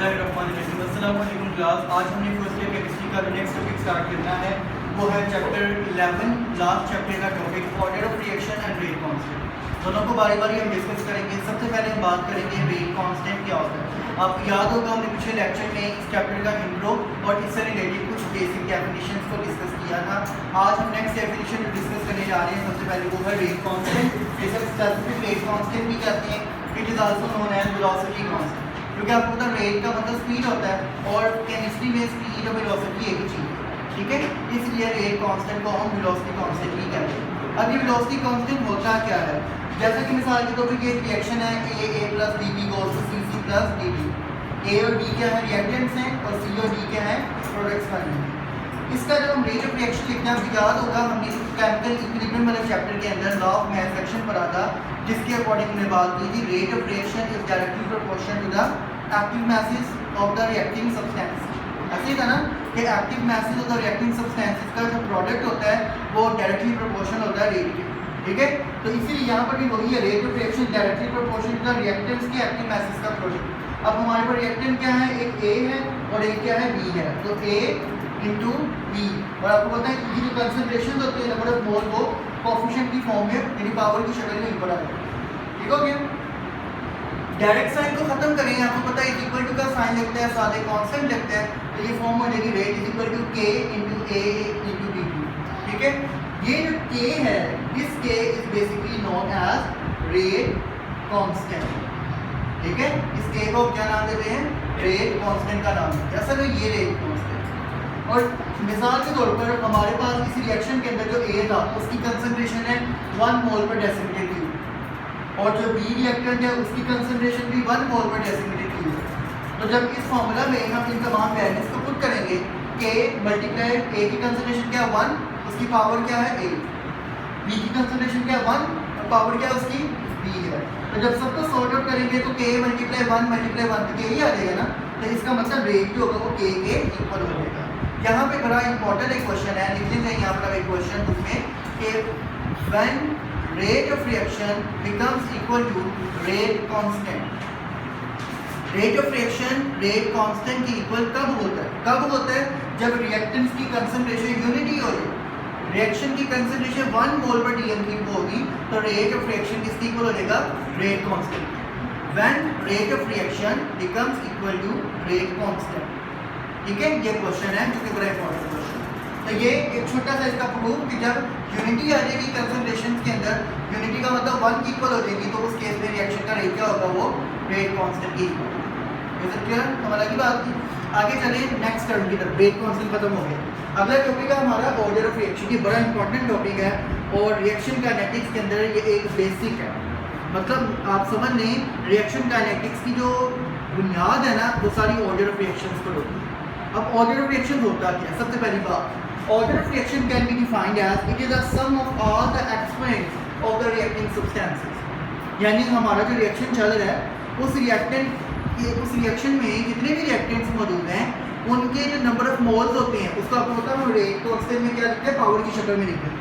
अस्सलामुअलैकुम क्लास। आज हमने फर्स्ट ईयर केमिस्ट्री का जो नेक्स्ट टॉपिक स्टार्ट करना है वो है चैप्टर 11, लास्ट चैप्टर का topic order of reaction and rate constant. दोनों को बारी बारी हम डिस्कस करेंगे। सबसे पहले हम बात करेंगे रेट कांस्टेंट क्या होता है। आपको याद होगा हमने पिछले लेक्चर में इस चैप्टर का इंट्रो और इससे रिलेटेड कुछ बेसिक डेफिनेशंस को डिस्कस किया था। आज हम नेक्स्ट डेफिनेशन डिस्कस करने जा रहे हैं। सबसे पहले वो है रेट कांस्टेंट, जिसे स्पेसिफिक रेट कांस्टेंट भी कहते हैं। It is also known as velocity constant, क्योंकि आपको पता रेट का मतलब स्पीड होता है और केमिस्ट्री में स्पीड और वेलोसिटी एक ही चीज़ है, ठीक है। इसलिए रेट कांस्टेंट को हम वेलोसिटी कांस्टेंट भी कहते हैं। अब ये वेलोसिटी कांस्टेंट होता क्या है, जैसे कि मिसाल के तौर पर ये रिएक्शन है A plus B B goes to C C plus D D. A और बी क्या है, रिएक्टेंट्स हैं, और सी और डी क्या है, प्रोडक्ट्स बने हैं। इसका जब हम रेट ऑफ रिएक्शन लिखते हैं, आपको याद होगा हमने केमिकल इक्विलिब्रियम वाले चैप्टर के अंदर लॉ ऑफ मास सेक्शन पढ़ा था, जिसके अकॉर्डिंग हमने बात की थी rate of reaction is directly proportional to the active masses of the reacting substance. ऐसे ही था ना कि active masses of the reacting substances का जो प्रोडक्ट होता है वो डायरेक्टली प्रोपोर्शनल होता है रेट के, ठीक है। तो इसीलिए यहाँ पर भी वही है, rate of reaction directly proportional to the reactants के एक्टिव masses का प्रोडक्ट। अब हमारे पास रिएक्टेंट क्या है, एक ए है और एक क्या है, बी है। तो ए इंटू बी, और आपको पता है कि जो कंसंट्रेशन होती है नंबर ऑफ मोल वो कोएफिशिएंट की फॉर्म में यानी पावर की शक्ल में ऊपर आ जाए, ठीक हो गया। डायरेक्ट साइन को खत्म करें, आपको पता है इक्वल टू का साइन लिखते हैं, साथ ही कांस्टेंट लिखते हैं, तो ये फॉर्म हो जाएगी rate is equal to K into A into B two, ठीक है। ये जो के है, this K is basically known as rate constant, ठीक है। इस के को क्या नाम देते हैं, रेट कांस्टेंट का नाम देते हैं। असल में ये रेट कांस्टेंट, और मिसाल के तौर पर हमारे पास इस रिएक्शन के अंदर जो ए था उसकी कंसंट्रेशन है 1 मोल पर डेसिमीटर क्यूब, और जो बी रिएक्टेंट है उसकी कंसंट्रेशन भी 1 मोल पर डेसिमीटर क्यूब है। तो जब इस फार्मूला में हम इन तमाम वैल्यूज को पुट करेंगे, के मल्टीप्लाई ए की कंसंट्रेशन क्या है 1, उसकी पावर क्या है ए, बी की कंसंट्रेशन क्या है 1 और पावर क्या है उसकी बी है। तो जब सबको सॉर्ट आउट करेंगे तो के मल्टीप्लाई 1 तो के ही आ जाएगा ना, तो इसका मतलब रेट जो होगा वो के इक्वल हो जाएगा। यहाँ पे बड़ा इंपॉर्टेंट एक क्वेश्चन है, लिख लीजिए यहाँ पर एक क्वेश्चन उसमें कि when rate of reaction becomes equal to rate constant. Rate of reaction rate constant के इक्वल कब होता है, कब होता है, जब रिएक्टेंट्स की कंसंट्रेशन यूनिटी हो जाए। रिएक्शन की कंसंट्रेशन 1 मोल पर डीएम क्यूब होगी तो रेट ऑफ रिएक्शन किसके इक्वल हो जाएगा, rate constant. When rate of reaction becomes equal to rate constant, ठीक है। ये क्वेश्चन है जो कि बड़ा इंपॉर्टेंट क्वेश्चन है। तो ये एक छोटा सा इसका प्रूफ कि जब यूनिटी आ जाएगी कंसंट्रेशन के अंदर, यूनिटी का मतलब 1 की इक्वल हो जाएगी, तो उस केस में रिएक्शन का रेट क्या होगा, वो रेट कांस्टेंट की इक्वल। क्लियर, हमारा की बात की। आगे चले नेक्स्ट टर्म की तरफ, रेट कांस्टेंट खत्म हो गया। अगला टॉपिक है हमारा ऑर्डर ऑफ रिएक्शन। ये बड़ा इंपॉर्टेंट टॉपिक है और रिएक्शन काइनेटिक्स के अंदर ये एक बेसिक है, मतलब आप समझ लें रिएक्शन काइनेटिक्स की जो बुनियाद है ना वो सारी ऑर्डर ऑफ रिएक्शंस पर होती है। अब ऑर्डर ऑफ रिएक्शन होता क्या है, सबसे पहली बात, order of reaction can be defined as it is the sum of all the exponents of the reacting substances. यानी हमारा जो रिएक्शन चल रहा है उस रिएक्शन में जितने भी रिएक्टेंट्स मौजूद हैं उनके जो नंबर ऑफ मोल्स होते हैं उसका आपको पता है, रेट कांस्टेंट में क्या लिखते हैं, पावर की शक्ल में लिखते हैं।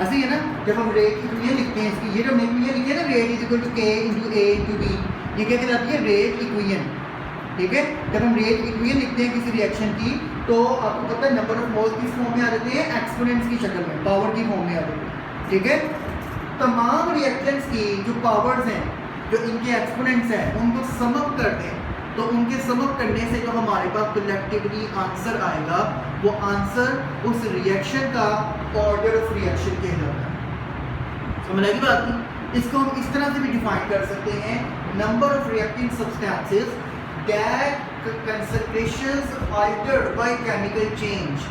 ऐसे ही है ना, जब हम रेट इक्वेशन लिखते हैं इसकी, ये जो हमने लिखी है ना, rate is equal to K into A into B, ये क्या कहलाती है, रेट इक्वेशन, ठीक है। जब हम रेट इक्वेशन लिखते हैं किसी रिएक्शन की तो आपको पता है नंबर ऑफ मोल्स किस फॉर्म में आ जाते हैं, एक्सपोनेंट्स की शक्ल में, पावर की फॉर्म में आ जाते हैं, ठीक है। तमाम रिएक्टेंट्स की जो पावर्स हैं, जो इनके एक्सपोनेंट्स हैं, उनको सम अप करते हैं, तो उनके सम अप करने से जो हमारे पास कलेक्टिवली आंसर आएगा वो आंसर उस रिएक्शन का ऑर्डर ऑफ रिएक्शन कहलाता है। समझ आएगी बात की। इसको हम इस तरह से भी डिफाइन कर सकते हैं, number of reacting substances that concentrations altered by chemical change।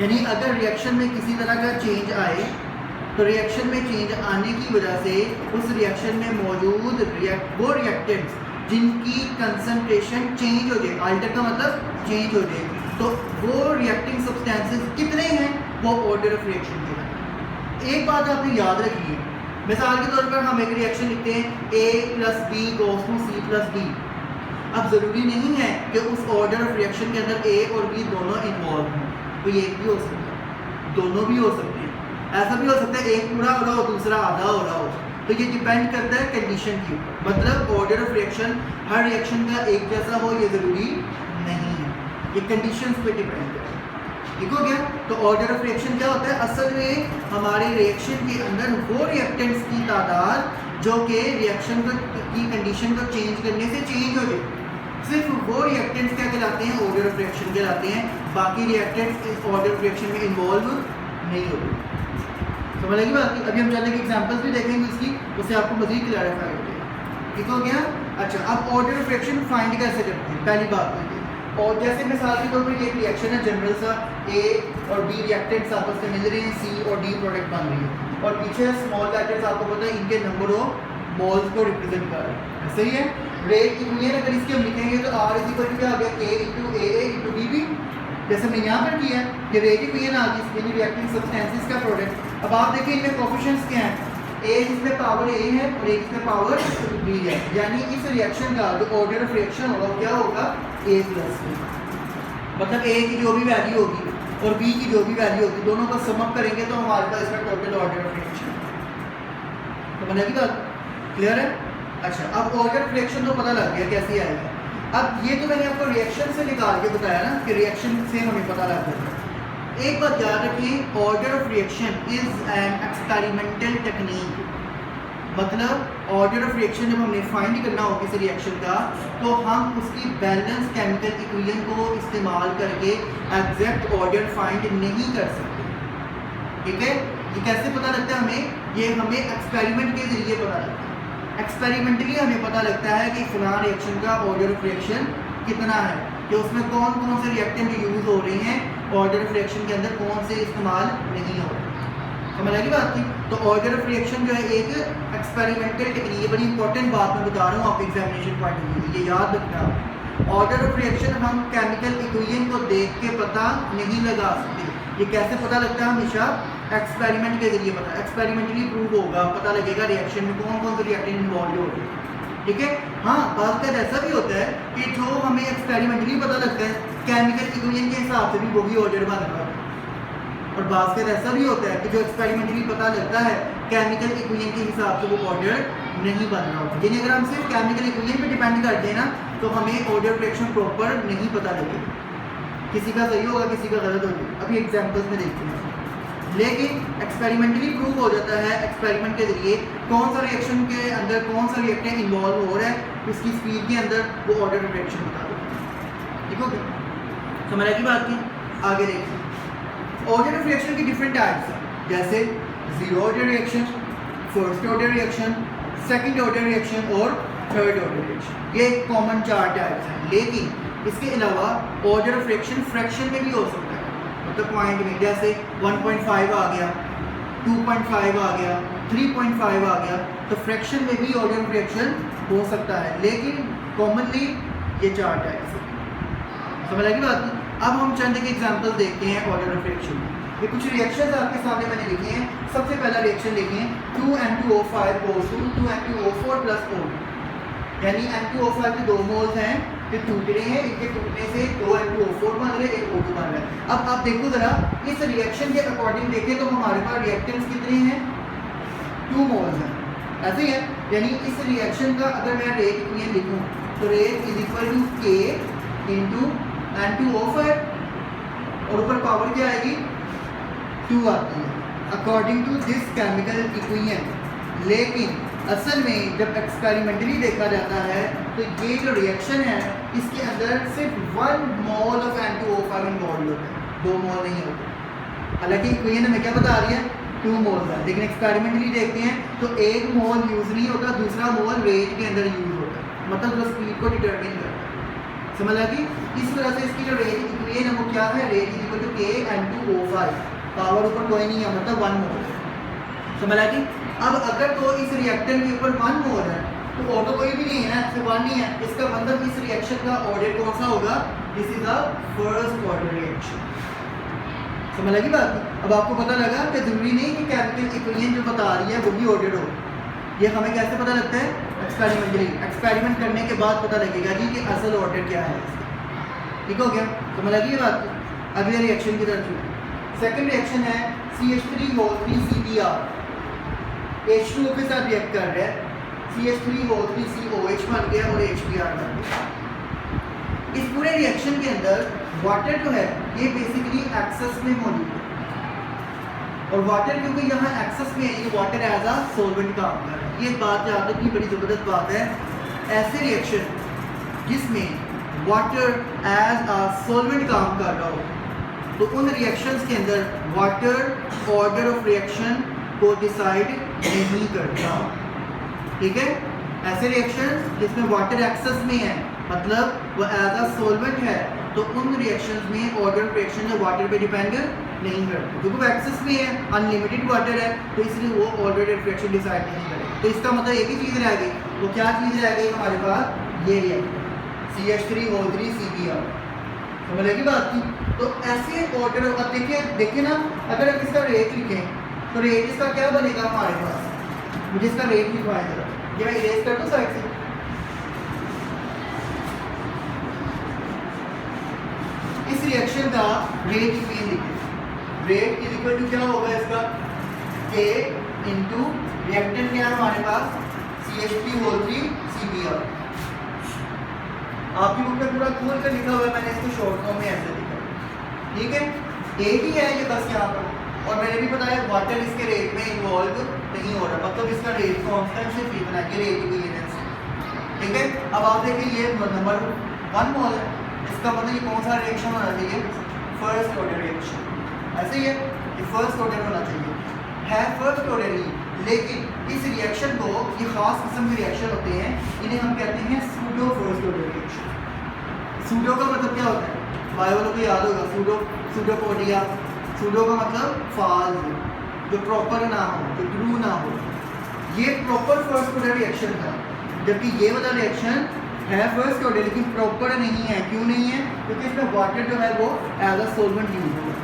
यानी अगर रिएक्शन में किसी तरह का चेंज आए तो रिएक्शन में चेंज आने की वजह से उस रिएक्शन में मौजूद वो रिएक्टेंट्स जिनकी कंसंट्रेशन चेंज हो जाए, अल्टर का मतलब चेंज हो जाए, तो वो रिएक्टिंग सब्सटेंसेस कितने हैं वो ऑर्डर ऑफ रिएक्शन के। एक बात आपने याद रखनी है, मिसाल के तौर पर हम एक रिएक्शन लिखते हैं A plus B goes to C plus D. अब ज़रूरी नहीं है कि उस ऑर्डर ऑफ रिएक्शन के अंदर ए और बी दोनों इन्वॉल्व हों, तो ये एक भी हो सकता है, दोनों भी हो सकते हैं, ऐसा भी हो सकता है एक पूरा हो रहा हो दूसरा आधा हो रहा हो, तो ये डिपेंड करता है कंडीशन के ऊपर। मतलब order of reaction her reaction का एक जैसा हो ये ज़रूरी नहीं है, ये कंडीशंस पे डिपेंड करता है। ठीक हो गया। तो ऑर्डर ऑफ रिएक्शन क्या होता है? असल में हमारे रिएक्शन के अंदर वो रिएक्टेंट्स की तादाद जो कि रिएक्शन की कंडीशन को चेंज करने से चेंज हो जाए, सिर्फ वो रिएक्टेंट्स क्या कहलाते हैं? ऑर्डर ऑफ रिएक्शन कहलाते हैं। बाकी रिएक्टेंट्स इस ऑर्डर ऑफ रिएक्शन में इन्वॉल्व नहीं होते। समझ लगी बात? अभी हम चलने के एग्जांपल्स भी देखेंगे इसकी, उससे आपको मज़ीद क्लैरिफाई हो जाएगा। ठीक हो गया। अच्छा, अब ऑर्डर ऑफ रिएक्शन फाइंड कैसे करते हैं? पहली बात तो ये, और जैसे मिसाल के तौर पर एक रिएक्शन है जनरल सा, ए और बी रिएक्टेंट्स आपस में मिल रहे हैं, सी और डी प्रोडक्ट बन रही है, और पीछे स्मॉल लेटर्स आपको पता है इनके नंबर ऑफ मोल्स को रिप्रेजेंट कर रहे हैं। सही है। रेट यूनियन अगर इसके हम लिखेंगे तो आर इज इक्वल टू क्या आ गया? ए into A into B B, जैसे हमने यहाँ पर किया है। ये रेट यूनियन आ गई, यानी रिएक्टिंग सब्सटेंसेस का प्रोडक्ट। अब आप देखिए इनमें कोफिशिएंट्स क्या हैं? ए जिसमें पावर ए है और एक इसमें पावर बी है, यानी इस रिएक्शन का जो ऑर्डर ऑफ रिएक्शन होगा क्या होगा? ए प्लस बी। मतलब ए की जो भी वैल्यू होगी और बी की जो भी वैल्यू होगी, दोनों को सम अप करेंगे तो हमारे पास इसका टोटल ऑर्डर ऑफ रिएक्शन। तो बनेगी बात क्लियर है? अच्छा, अब ऑर्डर ऑफ रिएक्शन तो पता लग गया कैसे आएगा। अब ये तो मैंने आपको रिएक्शन से निकाल के बताया ना कि रिएक्शन से हमें पता लग जाता है। एक बात याद रखिए, order of reaction is an experimental technique. मतलब ऑर्डर ऑफ रिएक्शन जब हमने फाइंड करना हो किसी रिएक्शन का, तो हम उसकी बैलेंस केमिकल इक्वेशन को इस्तेमाल करके एग्जैक्ट ऑर्डर फाइंड नहीं कर सकते। ठीक है। ये कैसे पता लगता है हमें? ये हमें एक्सपेरिमेंट के जरिए पता लगता है। एक्सपेरिमेंटली हमें पता लगता है कि फलां रिएक्शन का ऑर्डर ऑफ रिएक्शन कितना है, कि उसमें कौन कौन से रिएक्टेंट यूज़ हो रहे हैं, ऑर्डर ऑफ रिएक्शन के अंदर कौन से इस्तेमाल नहीं हो रहे। समझ आएगी बात की? तो ऑर्डर ऑफ रिएक्शन जो है एक एक्सपेरिमेंटल टेक्निक, ये बड़ी इंपॉर्टेंट बात मैं बता रहा हूँ आपके एग्जामिनेशन पॉइंट ऑफ व्यू, ये याद रखना। ऑर्डर ऑफ रिएक्शन हम केमिकल इक्वेशन को देख के पता नहीं लगा सकते। ये कैसे पता लगता है? हमेशा एक्सपेरिमेंट के जरिए पता, एक्सपेरिमेंटली प्रूव होगा, पता लगेगा रिएक्शन में कौन कौन से रिएक्टेंट इन्वॉल्व हो रहे हैं। ठीक है। हाँ, बात का ऐसा भी होता है कि जो हमें एक्सपेरिमेंटली पता लगता है केमिकल इक्वेशन के हिसाब से भी वही ऑर्डर बन रहा है, और बात का ऐसा भी होता है कि जो एक्सपेरिमेंटली पता लगता है केमिकल इक्वेशन के हिसाब से वो ऑर्डर नहीं बन रहा होता। यानी अगर हम सिर्फ केमिकल इक्वेशन पे डिपेंड करते हैं ना, तो हमें ऑर्डर रिएक्शन प्रॉपर नहीं पता लगेगा, किसी का सही होगा किसी का गलत होगा। अभी एग्जांपल्स में देखते हैं। लेकिन एक्सपेरिमेंटली प्रूव हो जाता है एक्सपेरिमेंट के जरिए कौन सा रिएक्शन के अंदर कौन सा रिएक्टेंट इन्वॉल्व हो रहा है, उसकी स्पीड के अंदर वो ऑर्डर ऑफ रिएक्शन बता देता है। ठीक हो गया? समझ आएगी बात की? आगे देखिए। ऑर्डर ऑफ रिएक्शन की डिफरेंट टाइप्स हैं, जैसे zero order reaction, first order reaction, second order reaction और थर्ड ऑर्डर रिएक्शन। ये कॉमन 4 टाइप्स हैं। लेकिन इसके अलावा ऑर्डर ऑफ रिएक्शन फ्रैक्शन में भी हो सकता है, मतलब पॉइंट में, जैसे 1.5 आ गया, 2.5 आ गया, 3.5 आ गया, तो फ्रैक्शन में भी ऑर्डर ऑफ रिएक्शन हो सकता है। लेकिन कॉमनली ये 4 टाइप्स हैं। समझ आएगी बात? अब हम चंद के एग्जांपल देखते हैं ऑर्डर ऑफ रिएक्शन। ये कुछ रिएक्शंस आपके सामने मैंने लिखे हैं। सबसे पहला रिएक्शन देखिए, 2N2O5 goes to 2N2O4 plus O2, यानी N2O5 के 2 मोल्स हैं, फिर टूट रहे हैं, इनके टूटने से 2N2O4 बन रहे, एक O2 बन रहा है। अब आप देखो जरा इस रिएक्शन के अकॉर्डिंग देखें तो हमारे पास रिएक्टेंट्स कितने हैं? 2 मोल्स हैं, ऐसे ही है। यानी इस रिएक्शन का अगर मैं रेट इक्वेशन लिखूं तो rate is equal to K into N2O5, और ऊपर पावर क्या आएगी? 2 आती है according to this chemical equation. लेकिन असल में जब एक्सपेरिमेंटली देखा जाता है तो ये जो रिएक्शन है इसके अंदर सिर्फ 1 मोल ऑफ N2O5 इन्वॉल्व होता है, 2 मोल नहीं होते। हालांकि इक्वेशन हमें क्या बता रही है? 2 मोल है। लेकिन एक्सपेरिमेंटली देखते हैं तो 1 मोल यूज़ नहीं होता, दूसरा मोल रेट के अंदर यूज़ होता है, मतलब जो स्पीड को डिटरमिन करता है। समझ आ गई? इस वजह से इसकी जो रेट इक्वेशन है वो क्या है? Rate is equal to K N2O5, power ऊपर कोई नहीं है, मतलब 1 मोल है। समझ आ गई? अब अगर तो इस रिएक्टेंट के ऊपर 1 मोल है तो और तो कोई भी नहीं है ना, सिर्फ 1 ही है, इसका मतलब इस रिएक्शन का ऑर्डर कौन सा होगा? This is the first order reaction. समझ लगी बात? अब आपको पता लगा कि जरूरी नहीं कि केमिकल इक्वेशन जो बता रही है वो भी ऑर्डर हो। ये हमें कैसे पता लगता है? एक्सपेरिमेंटली। एक्सपेरिमेंट करने के बाद पता लगेगा जी कि असल ऑर्डर क्या है इसका। ठीक हो गया? समझ लगी ये बात? अगले रिएक्शन की तरफ चलते हैं। सेकंड रिएक्शन है CH3O3CBr। H2O के साथ रिएक्ट कर रहा है, CH3O3COH बन गया और HBr बन गया। इस पूरे रिएक्शन के अंदर वाटर जो है ये बेसिकली एक्सेस में मौजूद है, और वाटर क्योंकि यहाँ एक्सेस में है, ये वाटर एज अ सॉल्वेंट काम कर रहा है। ये बात याद रखनी, बड़ी ज़बरदस्त बात है। ऐसे रिएक्शन जिसमें वाटर एज अ सॉल्वेंट काम कर रहा हो, तो उन रिएक्शंस के अंदर वाटर ऑर्डर ऑफ रिएक्शन को डिसाइड नहीं करता, ठीक है। ऐसे रिएक्शन जिसमें वाटर एक्सेस में है, मतलब वो एज अ सॉल्वेंट है, तो उन रिएक्शंस में ऑर्डर ऑफ रिएक्शन जो वाटर पे डिपेंड नहीं करते, क्योंकि वो एक्सेस में है, अनलिमिटेड वाटर है, तो इसलिए वो ऑर्डर ऑफ रिएक्शन डिसाइड नहीं करेगा। तो इसका मतलब एक ही चीज़ रह गई, वो क्या चीज़ रह गई हमारे पास, ये रिएक्शन CH3O3CBr, समझ लगी बात की। तो ऐसे ऑर्डर, अब देखिए ना, अगर हम इसका रेट लिखें तो रेट इसका क्या बनेगा हमारे पास, मुझे इसका रेट लिखवाएं जरा, ये मैं इरेज कर दूं साइड से। इस रिएक्शन का रेट इक्वेशन लिखें, रेट इज इक्वल टू क्या होगा इसका, K इंटू रिएक्टेंट क्या है हमारे पास, CH3O3CBr। आपकी बुक में पूरा खोल कर लिखा हुआ है, मैंने इसको शॉर्ट फॉर्म में ऐसे लिखा है, ठीक है। एक ही है ये बस यहाँ पर, और मैंने भी बताया वाटर इसके रेट में इन्वॉल्व नहीं हो रहा, मतलब इसका रेट कांस्टेंट से फ्री बना के रेट इक्विवेलेंस, ठीक है। अब आप देखिए ये नंबर 1 मोल है, इसका मतलब ये कौन सा रिएक्शन होना चाहिए, फर्स्ट ऑर्डर रिएक्शन, ऐसे ही है, ये फर्स्ट ऑर्डर होना चाहिए, है फर्स्ट ऑर्डर ही। लेकिन इस रिएक्शन को, ये खास किस्म के रिएक्शन होते हैं, इन्हें हम कहते हैं pseudo first order reaction. Pseudo का मतलब क्या होता है, बायो वालों को याद होगा, सूडोपोडिया, सूडो का मतलब फाल्स, जो प्रॉपर ना हो, जो ट्रू ना हो, ये प्रॉपर फर्स्ट ऑर्डर रिएक्शन था। जबकि ये वाला रिएक्शन है फर्स्ट ऑर्डर लेकिन प्रॉपर नहीं है, क्यों नहीं है, क्योंकि इसमें वाटर जो है वो एज अ सॉल्वेंट यूज होगा।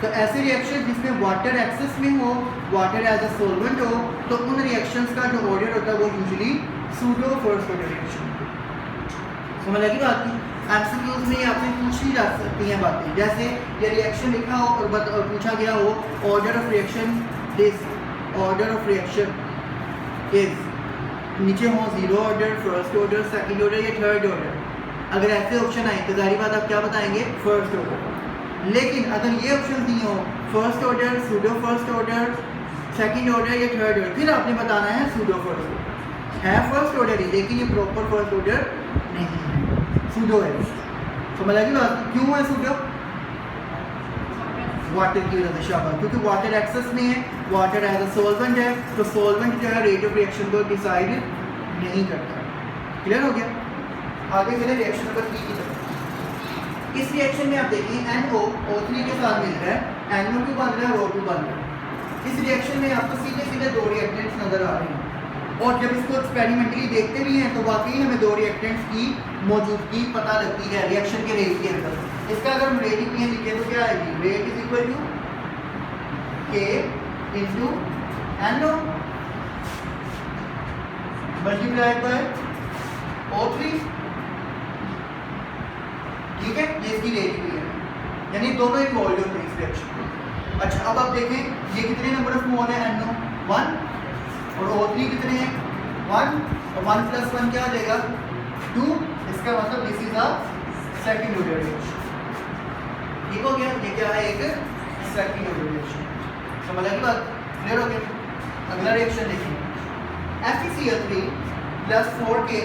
तो ऐसे रिएक्शन जिसमें वाटर एक्सेस में हो, वाटर एज अ सॉल्वेंट हो, तो उन रिएक्शंस का जो ऑर्डर होता है वो usually pseudo first order reaction. समझ लगी बात की। एमसीक्यूज में आपसे पूछी जा सकती हैं बातें, जैसे ये रिएक्शन लिखा हो और पूछा गया हो order of reaction this, order of reaction is, नीचे हो 0 order, first order, second order या थर्ड ऑर्डर। अगर ऐसे ऑप्शन आए तो जारी बात आप क्या बताएंगे, फर्स्ट ऑर्डर। लेकिन अगर ये ऑप्शन नहीं हो, first order, pseudo first order, second order या थर्ड ऑर्डर, फिर आपने बताना है सूडो फर्स्ट ऑर्डर। है फर्स्ट ऑर्डर ही लेकिन ये प्रॉपर फर्स्ट ऑर्डर नहीं है, सूडो है। समझ लगी बात, क्यों है सूडो, वाटर की वजह से, शाबाश, क्योंकि वाटर एक्सेस में है, वाटर एज अ सॉल्वेंट है, तो सॉल्वेंट जो है रेट ऑफ रिएक्शन को डिसाइड नहीं करता। क्लियर हो गया। आगे चले रिएक्शन नंबर 3 की तरफ। इस रिएक्शन में आप देखिए NO3 के साथ मिल रहा है, NO2 बन रहा है, O2 बन रहा है। इस रिएक्शन में आपको सीधे सीधे 2 रिएक्टेंट्स नजर आ रहे हैं, और जब इसको एक्सपेरिमेंटली देखते भी हैं तो वाकई हमें 2 रिएक्टेंट्स की मौजूदगी पता लगती है रिएक्शन के रेट के अंदर। इसका अगर हम रेट इक्वेशन लिखें तो क्या आएगी, rate is equal to K into NO multiplied by O3, ठीक है। ये इसकी रेट भी है, यानी दोनों इन्वॉल्व होते हैं इस रिएक्शन में। अच्छा, अब आप देखें ये कितने नंबर ऑफ मोल है, NO 1, और O3 कितने हैं, 1, और 1 + 1 क्या आ जाएगा, 2। इसका मतलब this is a second order reaction, ठीक हो गया। ये क्या है, एक सेकंड ऑर्डर रिएक्शन। समझ लगी बात, क्लियर हो गया। अगला रिएक्शन देखिए, FeCl3 + 4Ki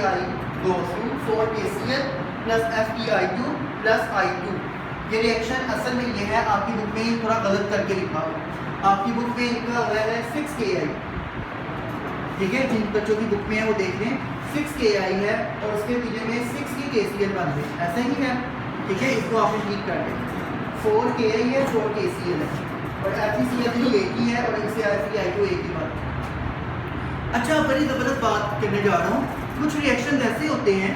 goes to 4KCl + FeI2 + I2। ये रिएक्शन असल में ये है, आपकी बुक में थोड़ा गलत करके लिखा हुआ, आपकी बुक में लिखा हुआ है 6Ki, ठीक है। जिन बच्चों की बुक में है वो देख लें, 6Ki है और उसके पीछे में 6 की KCl बन गई, ऐसा ही है, ठीक है। इसको आपने ठीक कर दें, 4Ki है, 4KCl है, और FeCl3 एक ही है, और इससे FeI2 एक ही बात। अच्छा, बड़ी ज़बरदस्त बात करने जा रहा हूँ। कुछ रिएक्शन ऐसे होते हैं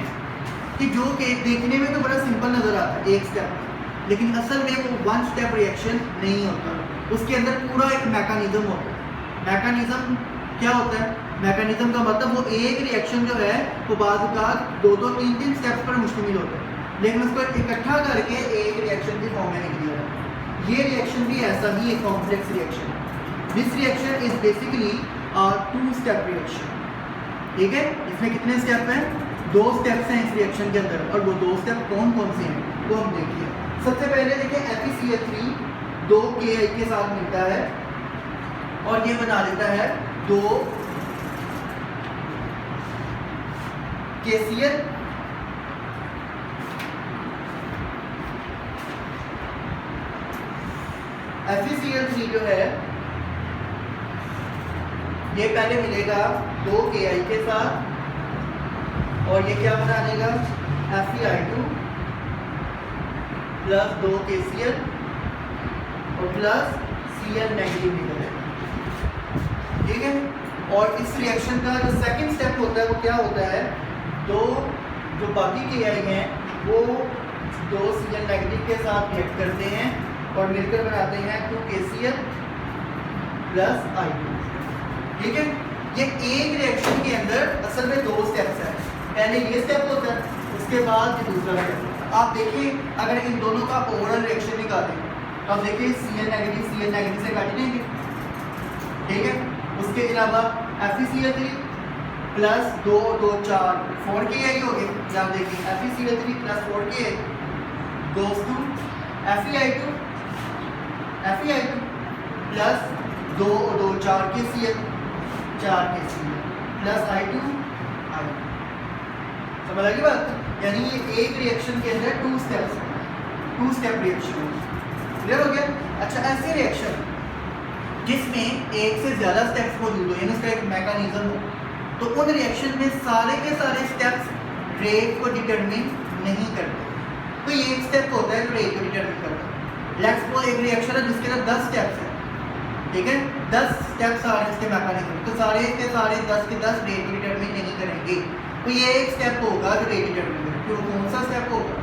कि जो कि देखने में तो बड़ा सिंपल नज़र आता है, एक स्टेप, लेकिन असल में वो 1 स्टेप रिएक्शन नहीं होता, उसके अंदर पूरा एक मैकेनिज्म होता है। मैकेनिज्म क्या होता है, मैकेनिज्म का मतलब वो एक रिएक्शन जो है वो बाज़ औक़ात 2-2, 3-3 स्टेप्स पर मुश्तमिल होता है, लेकिन उसको इकट्ठा करके एक रिएक्शन की फॉर्म में निकल जाता है। ये रिएक्शन भी ऐसा ही एक कॉम्प्लेक्स रिएक्शन है। This reaction is basically two step reaction. ठीक है, इसमें कितने स्टेप हैं? 2 स्टेप्स हैं इस रिएक्शन के अंदर, और वो 2 स्टेप कौन कौन से हैं वो हम देखिए। सबसे पहले देखिए FeCl3 2 Ki के साथ मिलता है और ये बना देता है 2 KCl FeCl3 जो है ये पहले मिलेगा 2 Ki के साथ, और ये क्या बना देगा FeI2 प्लस 2 KCl और प्लस Cl नेगेटिव निकलेगा। ठीक है, और इस रिएक्शन का जो सेकंड स्टेप होता है वो क्या होता है? दो जो बाकी Ki हैं वो 2 Cl नेगेटिव के साथ रिएक्ट करते हैं और मिलकर बनाते हैं 2 KCl प्लस I2। ठीक है, ये एक रिएक्शन के अंदर असल में 2 स्टेप्स हैं। पहले ये स्टेप होता है, उसके बाद ये दूसरा स्टेप। आप देखिए अगर इन दोनों का ओवरऑल रिएक्शन निकालें तो आप देखिए Cl नेगेटिव से काट देंगे। ठीक है, उसके अलावा FeCl3 प्लस 2 2 4 4 Ki हो गए। आप देखिए FeCl3 plus 4 Ki goes to FeI2 plus 2 2 4 KCl 4 KCl plus I2 समझ लगी बात? यानी ये एक रिएक्शन के अंदर 2 स्टेप्स हैं, 2 स्टेप रिएक्शन। क्लियर हो गया? अच्छा, ऐसे रिएक्शन जिसमें एक से ज़्यादा स्टेप्स मौजूद हो, यानी उसका एक मैकेनिज्म हो, तो उन रिएक्शन में सारे के सारे स्टेप्स रेट को डिटरमिन नहीं करते। तो ये एक स्टेप होता है जो रेट को डिटरमिन करता है। लेट्स सपोज एक रिएक्शन है जिसके अंदर 10 स्टेप्स हैं। ठीक है, 10 स्टेप्स आ रहे हैं इसके मैकेनिज्म, तो सारे के सारे 10 के 10 रेट को डिटरमिन नहीं करेंगे। तो ये एक स्टेप होगा जो रेट डिटरमिन करेगा। तो कौन सा स्टेप होगा?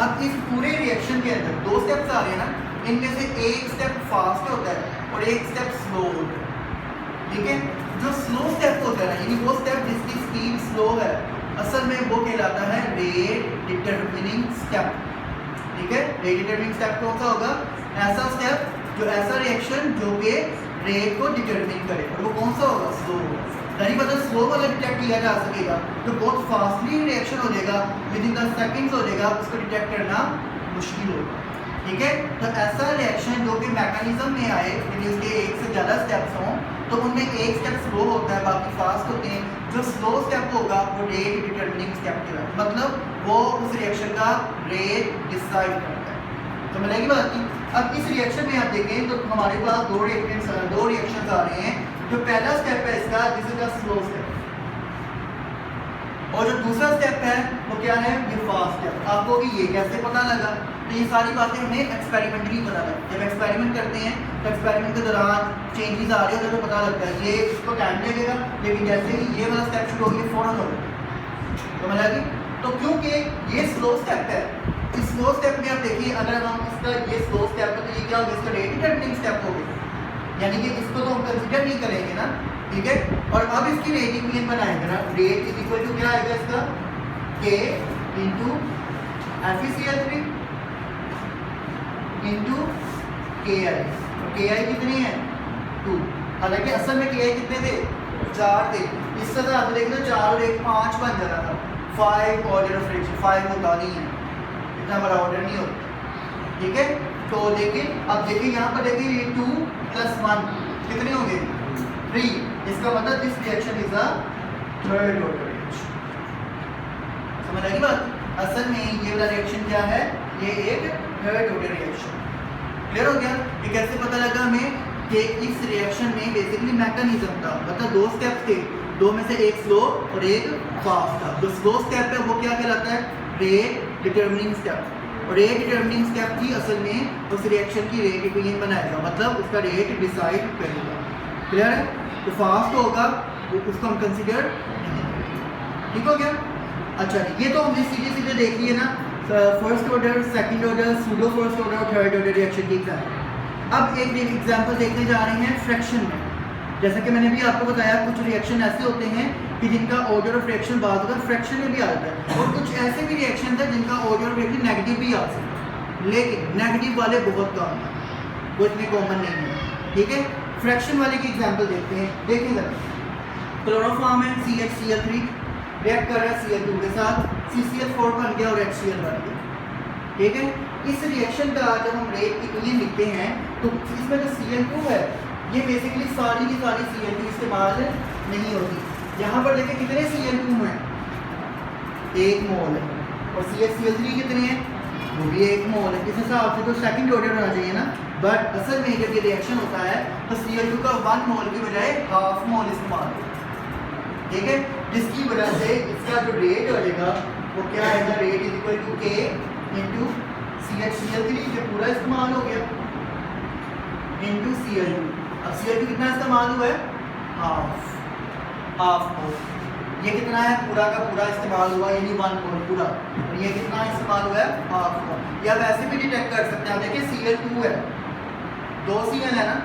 अब इस पूरे रिएक्शन के अंदर 2 स्टेप्स आ रहे हैं ना, इनमें से एक स्टेप फास्ट होता है और एक स्टेप स्लो होता है। ठीक है, जो स्लो स्टेप होता है ना, यानी वो स्टेप जिसकी स्पीड स्लो है, असल में वो कहलाता है रेट डिटरमिनिंग स्टेप। ठीक है, रेट डिटरमिनिंग स्टेप कौन सा होगा? ऐसा स्टेप जो ऐसा रिएक्शन जो कि रेट को डिटरमिन करे, और वो कौन सा होगा? स्लो होगा। यानी मतलब स्लो वाला डिटेक्ट किया जा सकेगा, जो बहुत फास्टली रिएक्शन हो जाएगा, विद इन द सेकंड्स हो जाएगा, उसको डिटेक्ट करना मुश्किल होगा। ठीक है, तो ऐसा रिएक्शन जो कि मैकेनिज्म में आए, यानी उसके एक से ज़्यादा स्टेप्स हों, तो उनमें एक स्टेप स्लो होता है, बाकी फास्ट होते हैं। जो स्लो स्टेप होगा वो रेट डिटरमिनिंग स्टेप कहलाता है, मतलब वो उस रिएक्शन का रेट डिसाइड करता है। तो मिलेगी बात की। अब इस रिएक्शन में आप देखें तो हमारे पास 2 रिएक्शंस आ रहे हैं। जो पहला स्टेप है इसका, this is the slow step, और जो दूसरा स्टेप है वो क्या है? ये फास्ट स्टेप। आपको कि ये कैसे पता लगा? तो ये सारी बातें हमें एक्सपेरिमेंटली पता लगा। जब एक्सपेरिमेंट करते हैं तो एक्सपेरिमेंट के दौरान चेंजेस आ रहे होते हैं तो पता लगता है। ये इसको टाइम लगेगा, लेकिन जैसे ही ये वाला स्टेप शुरू होगी फौरन होगा। समझ आ गई? तो क्योंकि ये स्लो स्टेप है, इस स्लो स्टेप में आप देखिए अगर हम इसका ये स्लो स्टेप है तो ये क्या होगा? इसका रेट डिटरमिनिंग स्टेप होगा, यानी कि इसको तो हम कंसीडर नहीं करेंगे ना। ठीक है, और अब इसकी रेटिंग भी बनाएंगे ना। रेट इज इक्वल टू क्या आएगा इसका? K into FeCl3 into Ki। और Ki कितनी है? 2। हालांकि असल में Ki कितने थे? 4 थे। इससे तो आप देखें तो 4 और 1 5 बन जाता था। 5 ऑर्डर ऑफ रिएक्शन 5 होता नहीं है, इतना बड़ा ऑर्डर नहीं होता। ठीक है, तो लेकिन अब देखिए यहाँ पर देखिए ये 2 + 1 कितने होंगे? 3। इसका मतलब this reaction is a third order reaction. समझ आई बात? असल में ये वाला रिएक्शन क्या है? ये एक थर्ड ऑर्डर रिएक्शन। क्लियर हो गया? ये कैसे पता लगा हमें कि इस रिएक्शन में बेसिकली मैकेनिज्म था, मतलब 2 स्टेप्स थे, 2 में से एक स्लो और एक फास्ट था। जो स्लो स्टेप है वो क्या कहलाता है? Rate determining step. और रेट डिटरमिनिंग स्टेप की असल में उस रिएक्शन की रेट इक्वेशन बनाएगा, मतलब उसका रेट डिसाइड करेगा। क्लियर है? तो फास्ट होगा वो उसको हम कंसीडर नहीं करेंगे। ठीक हो गया? अच्छा, ये तो हमने सीधे सीधे देख लिए ना, first order, second order, pseudo first order और थर्ड ऑर्डर रिएक्शन की एग्जाम्पल। अब एक एग्जाम्पल देखने जा रहे हैं फ्रैक्शन में। जैसा कि मैंने भी आपको बताया, कुछ रिएक्शन ऐसे होते हैं कि जिनका ऑर्डर ऑफ रिएक्शन बाद में फ्रैक्शन में भी आता है, और कुछ ऐसे भी रिएक्शन है जिनका ऑर्डर ऑफ रिएक्शन नेगेटिव भी आ सकता है, लेकिन नेगेटिव वाले बहुत कम हैं, वो इतने कॉमन नहीं है। ठीक है, फ्रैक्शन वाले की एग्जाम्पल देखते हैं। देखिए जरा, क्लोरोफॉर्म है CHCl3 रिएक्ट कर रहा है Cl2 के साथ, CCl4 बन गया और HCl बन गया। ठीक है, इस रिएक्शन का जब हम रेट इक्वेशन लिखते हैं तो इसमें जो Cl2 है ये बेसिकली सारी की सारी Cl2 इस्तेमाल नहीं होती। यहाँ पर देखिए कितने Cl2 हैं, 1 मोल है, और CHCl3 कितने हैं, वो भी 1 मोल है। इस हिसाब से तो सेकंड ऑर्डर होना चाहिए ना, बट असल में जब ये रिएक्शन होता है तो Cl2 का 1 मोल की बजाय हाफ मोल इस्तेमाल होता है। ठीक है, जिसकी वजह से इसका जो रेट बनेगा वो क्या आएगा, rate is equal to K into CHCl3 जो पूरा इस्तेमाल हो गया इंटू Cl2। अब Cl2 कितना इस्तेमाल हुआ है, हाफ मोल। ये कितना है, पूरा का पूरा इस्तेमाल हुआ यानी 1 मोल पूरा, और ये कितना इस्तेमाल हुआ है, हाफ मोल। या वैसे भी डिटेक्ट कर सकते हैं आप, देखिए Cl2 है, 2 Cl है ना।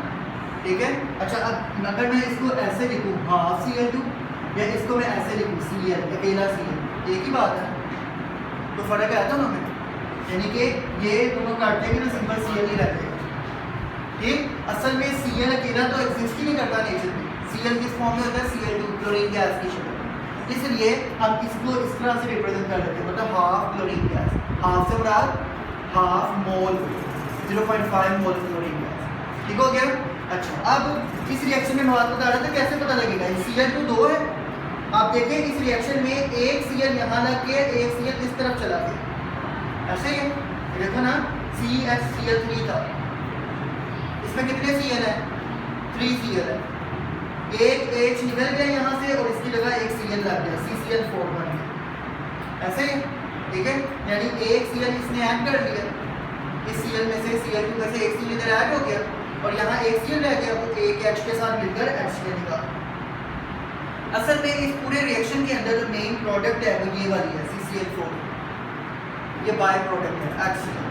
ठीक है, अच्छा अब अगर मैं इसको ऐसे लिखूँ हाफ Cl2 या इसको मैं ऐसे लिखूँ Cl अकेला Cl, एक ही बात है, तो फर्क है दोनों में, यानी कि ये दोनों काट देंगे ना सिंपल Cl ही रह जाएगा। ठीक, असल में Cl अकेला तो एग्जिस्ट ही नहीं करता नेचर में, Cl किस फॉर्म में होता है, Cl2 क्लोरीन गैस की शक्ल में, इसलिए हम इसको इस तरह से रिप्रेजेंट कर लेते हैं, मतलब हाफ क्लोरीन गैस, हाफ से मुराद हाफ मोल, 0.5 मोल क्लोरीन गैस। ठीक हो गया। अच्छा, अब इस रिएक्शन में मवाद बता रहा था, कैसे पता लगेगा, Cl2 2 है, आप देखें इस रिएक्शन में एक Cl यहाँ लग के एक Cl इस तरफ चला गया, ऐसे ही देखो ना, CHCl3 था, इसमें कितने Cl है, 3 Cl है, एक H निकल गया यहाँ से और इसकी जगह एक Cl लग गया, CCl4 बन गया, ऐसे ही। ठीक है, यानी एक Cl इसने ऐड कर लिया, इस Cl में से Cl2 में से एक Cl इधर ऐड हो गया और यहाँ एक Cl रह गया, तो एक H के साथ मिलकर HCl निकाल। असल में इस पूरे रिएक्शन के अंदर जो मेन प्रोडक्ट है वो ये वाली है CCl4, ये बाय प्रोडक्ट है HCl।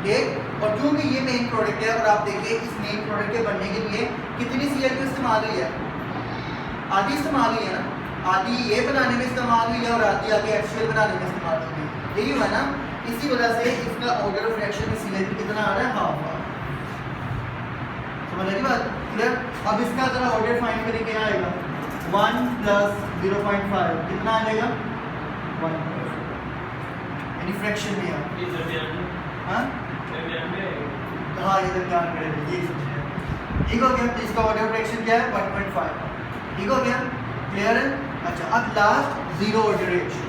ठीक, और क्योंकि ये मेन प्रोडक्ट है, और आप देखिए इस मेन प्रोडक्ट के बनने के लिए कितनी Cl2 इस्तेमाल हुई है, आधी इस्तेमाल हुई है ना, आधी ये बनाने में इस्तेमाल हुई है और आधी आगे HCl बनाने में इस्तेमाल हुई है, यही हुआ ना। इसी वजह से इसका ऑर्डर ऑफ रिएक्शन में Cl2 कितना आ रहा है, हाफ। समझ लगी बात, क्लियर। अब इसका जरा ऑर्डर फाइंड करें, क्या आएगा, 1 + 0.5 कितना आ जाएगा, 1, यानी फ्रैक्शन में है। हाँ हाँ, ये ध्यान करेंगे, ये समझिए। ठीक हो गया, तो इसका ऑर्डर ऑफ रिएक्शन क्या है, 1.5। ठीक हो गया, क्लियर है। अच्छा, अब last zero order reaction.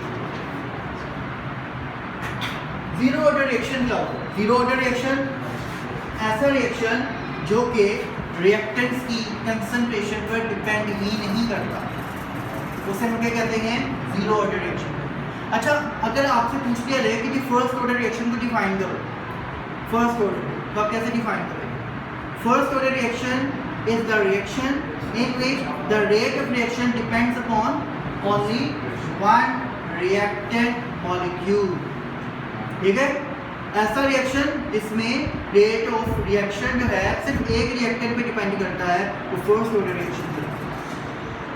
Zero order reaction क्या होता है, जीरो ऑर्डर रिएक्शन ऐसा रिएक्शन जो कि रिएक्टेंट्स की कंसंट्रेशन पर डिपेंड ही नहीं करता, उसे हम क्या कहते हैं, जीरो ऑर्डर रिएक्शन। अच्छा, अगर आपसे पूछ लिया जाए कि फर्स्ट ऑर्डर रिएक्शन को डिफाइन करो, फर्स्ट ऑर्डर, तो आप कैसे डिफाइन करेंगे, first order reaction is the reaction in which the rate of reaction depends upon only one reactant molecule। ठीक है, ऐसा रिएक्शन इसमें रेट ऑफ रिएक्शन जो है सिर्फ एक रिएक्टेंट पे डिपेंड करता है, वो फर्स्ट ऑर्डर रिएक्शन है।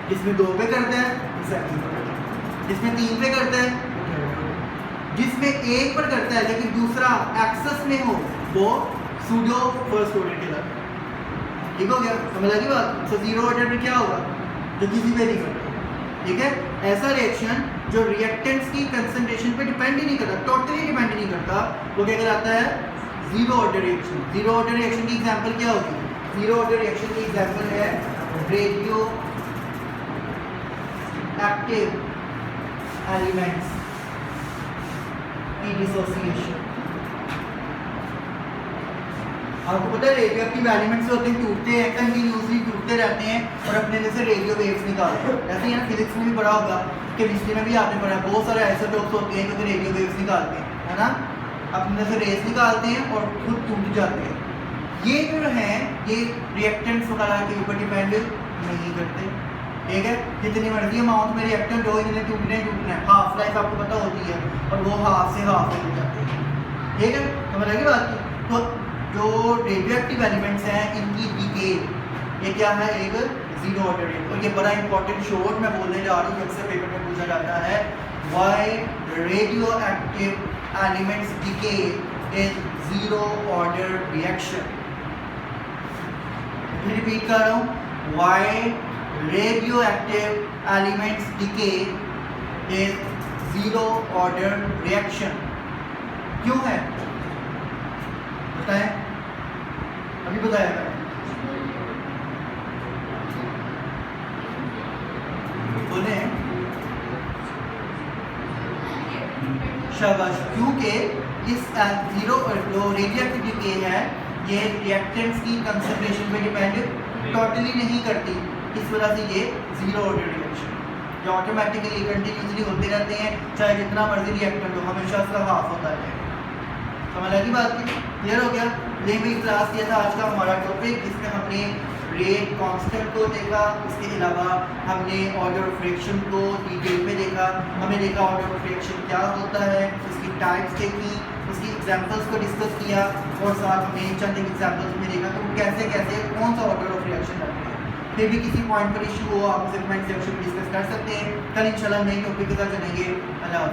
जिसमें 2 पे करता है वो सेकंड पे करता है, जिसमें 3 पे करता है, जिसमें 1 पर करता है लेकिन दूसरा एक्सेस में हो वो सूडो फर्स्ट ऑर्डर कहलाता है। ठीक हो गया, समझ आ गई बात। तो जीरो ऑर्डर में क्या होगा, जो किसी पे नहीं करता। ठीक है, ऐसा रिएक्शन जो रिएक्टेंट्स की कंसंट्रेशन पे डिपेंड ही नहीं करता, टोटली डिपेंड नहीं करता, वो क्या कहलाता है, zero order reaction. Zero order reaction की एग्जांपल क्या होगी, जीरो ऑर्डर रिएक्शन की एग्जांपल है रेडियो एक्टिव एलिमेंट्स की डिसोसिएशन। आपको पता है रेडियो एक्टिव एलिमेंट्स होते हैं, टूटते हैं, कंटिन्यूसली टूटते रहते हैं और अपने में से रेडियो वेव्स निकालते हैं। ऐसे ही ना फिजिक्स में भी पढ़ा होगा, केमिस्ट्री में भी आपने पढ़ा, बहुत सारे आइसोटोप्स होते हैं जो रेडियो वेव्स निकालते हैं, है ना, अपने से रेस निकालते हैं और खुद टूट जाते हैं। ये जो हैं ये रिएक्टेंट्स वगैरह के ऊपर डिपेंड नहीं करते। ठीक है, जितनी मर्जी अमाउंट में रिएक्टेंट हो, इन्हें टूटना है, हाफ लाइफ आपको पता होती है और वो हाफ से हाफ हो जाते हैं। ठीक है, समझ लगी बात। तो जो रेडियो एक्टिव एलिमेंट्स हैं इनकी डीके ये क्या है, एक जीरो ऑर्डर रेट। और ये बड़ा इंपॉर्टेंट शॉर्ट मैं बोलने जा रहा हूँ, अक्सर पेपर में पूछा जाता है, why radioactive elements decay is zero order reaction. Repeat कर रहा हूँ, why radioactive elements decay is zero order reaction। क्यों है बताएं, अभी बताया मैंने, बोले शाबाश। क्योंकि इस जीरो जो रेडियोएक्टिव डिके है ये रिएक्टेंट्स की कंसंट्रेशन पे डिपेंड टोटली नहीं करती, इस वजह से ये जीरो ऑर्डर रिएक्शन जो ऑटोमेटिकली कंटिन्यूसली होते रहते हैं, चाहे जितना मर्जी रिएक्टेंट हो हमेशा उसका हाफ होता है। समझ लगी बात की, क्लियर हो गया। ये भी क्लास ये था आज का हमारा टॉपिक, इसमें हमने रेट कांस्टेंट को देखा, इसके अलावा हमने ऑर्डर ऑफ रिएक्शन को डिटेल में देखा, हमने देखा ऑर्डर ऑफ रिएक्शन क्या होता है, उसकी टाइप्स देखी, उसकी एग्जांपल्स को डिस्कस किया और साथ में चंद एग्जांपल्स में देखा तो कैसे कैसे कौन सा ऑर्डर ऑफ रिएक्शन करते हैं। फिर भी किसी पॉइंट पर इशू हो आप मुझसे कमेंट सेक्शन में डिस्कस कर सकते हैं। कल इंशाल्लाह नई टॉपिक के साथ चलेंगे। अल्लाह।